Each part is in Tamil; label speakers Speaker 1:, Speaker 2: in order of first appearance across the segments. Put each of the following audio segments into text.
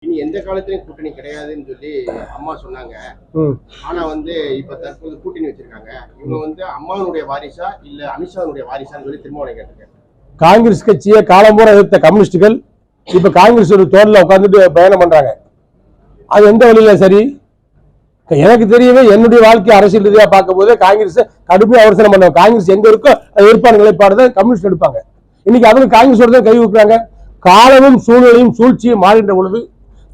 Speaker 1: இனி எந்த காலத்திலயும் கூட்டணி கிடையாதுன்னு சொல்லி அம்மா சொன்னாங்க. ஆனா இப்ப தற்போது கூட்டணி வச்சிருக்காங்க. இவங்க அம்மாவுடைய வாரிசா இல்ல அமித்ஷாவுடைய வாரிசான்னு சொல்லி திரும்ப கேட்டிருக்கேன்.
Speaker 2: காங்கிரஸ் கட்சியை காலம்பூரா எதிர்த்த கம்யூனிஸ்டுகள் இப்ப காங்கிரஸ் ஒரு தோல்ல உட்கார்ந்துட்டு பயணம் பண்றாங்க. அது எந்த வழியில சரி? எனக்கு தெரியவே என்னுடைய வாழ்க்கை அரசியல் ரீதியா பார்க்கும் போது காங்கிரஸ் கடுமையா அவசரம் பண்ணுவாங்க. காங்கிரஸ் எங்க இருக்கோ அது எடுப்பாங்க, நிலைப்பாடுதான் கம்யூனிஸ்ட் எடுப்பாங்க. இன்னைக்கு அவங்க காங்கிரஸோட தான் கை வைக்கிறாங்க. காலமும் சூழ்நிலையும் சூழ்ச்சியும் மாறின்ற பொழுது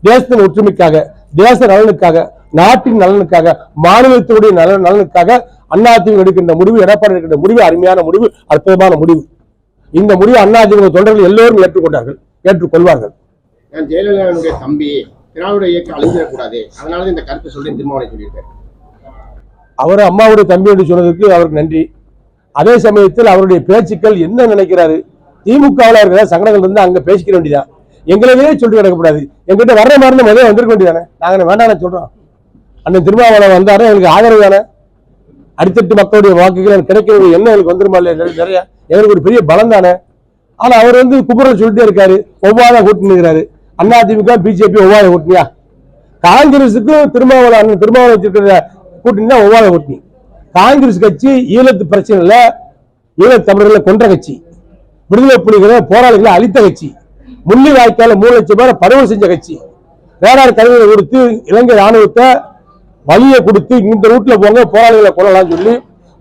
Speaker 2: தேசத்தின் ஒற்றுமைக்காக, தேச நலனுக்காக, நாட்டின் நலனுக்காக, மாநிலத்தினுடைய நலனுக்காக அதிமுக எடுக்கின்ற முடிவு, எடப்பாடி எடுக்கின்ற முடிவு அருமையான முடிவு, அற்புதமான முடிவு. இந்த முடிவு அதிமுக தொண்டர்கள் எல்லோரும் ஏற்றுக்கொள்வார்கள்.
Speaker 1: ஜெயலலிதாவுடைய தம்பி திராவிட இயக்கம் அழிஞ்சிடக்கூடாது, அதனால இந்த கருத்தை சொல்லி திருமாவளவன் சொல்லியிருக்காரு.
Speaker 2: அவர் அம்மாவுடைய தம்பி என்று சொன்னதுக்கு அவருக்கு நன்றி. அதே சமயத்தில் அவருடைய பேச்சுக்கள் என்ன நினைக்கிறாரு? திமுகவில் இருக்கிற சங்கடங்கள் இருந்து அங்க பேசிக்க வேண்டியதான். எங்களவே சொல்லிட்டு கிடக்கக்கூடாது. எங்கிட்ட வர்ற மாதிரி முதல்ல வந்திருக்க வேண்டியதானே. நாங்க வேண்டாம் சொல்றோம். அண்ணன் திருமாவளவன் வந்தாரு, எங்களுக்கு ஆதரவு தானே. அடித்தட்டு மக்களுடைய வாக்குகள் கிடைக்கிறது என்ன எங்களுக்கு வந்துருமா இல்லையா? நிறைய எங்களுக்கு ஒரு பெரிய பலம் தானே. ஆனா அவர் குப்புறல் சொல்லிட்டே இருக்காரு, ஒவ்வாத கூட்டணிக்கிறாரு. அதிமுக பிஜேபி ஒவ்வாத கூட்டணியா? காங்கிரசுக்கு திருமாவளவன் வச்சிருக்கிற கூட்டணி தான் ஒவ்வாத கூட்டணி. காங்கிரஸ் கட்சி ஈழத்து பிரச்சனைல ஈழத் தமிழர்களை கொன்ற கட்சி, விடுதலை புலிகளை போராளிகளை அழித்த கட்சி, முள்ளி வாய்க்கால 3 லட்சம் பேரை படுகொலை செஞ்ச கட்சி, ரேடார் கருவிகளை கொடுத்து இலங்கை ராணுவத்தை வழியை கொடுத்து இந்த ரூட்ல போங்க போராளிகளை கொள்ளலாம் சொல்லி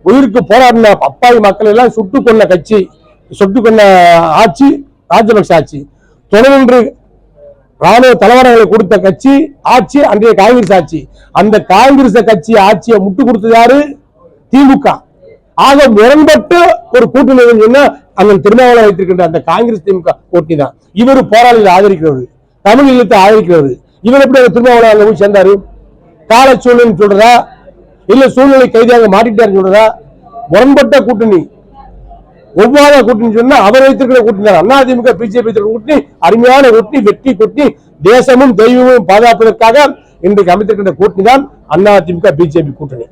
Speaker 2: உயிருக்கு போராடின அப்பாவி மக்கள் எல்லாம் சுட்டு கொண்ட கட்சி, சுட்டு கொண்ட ஆட்சி ராஜபக்ச ஆட்சி. தொடர்ந்து ராணுவ தலைவர்களை கொடுத்த கட்சி ஆட்சி அன்றைய காங்கிரஸ் ஆட்சி. அந்த காங்கிரஸ் கட்சி ஆட்சியை முட்டு கொடுத்தது யாரு? திமுக. ஆக முரண்பட்டு ஒரு கூட்டணி சொன்னா அந்த திருமாவளவன் வைத்திருக்கின்ற அந்த காங்கிரஸ் திமுக கூட்டணி தான். இவர் போராளிகளை ஆதரிக்கிறவர், தமிழ் ஈழத்தை ஆதரிக்கிறவர். இவர் எப்படி அந்த திருமாவளவன் அங்க போய் சேர்ந்தாரு? கால சூழ்நிலை சொல்றதா இல்ல சூழ்நிலை கைதியாக மாட்டிட்டாருன்னு சொல்றதா? முரண்பட்ட கூட்டணி, ஒவ்வாத கூட்டணி சொன்னா அவர் வைத்திருக்கிற கூட்டணி தான். அதிமுக பிஜேபி கூட்டணி அருமையான கூட்டணி, வெற்றி கூட்டணி, தேசமும் தெய்வமும் பாதுகாப்பதற்காக இன்றைக்கு அமைத்திருக்கின்ற கூட்டணி தான் அதிமுக பிஜேபி கூட்டணி.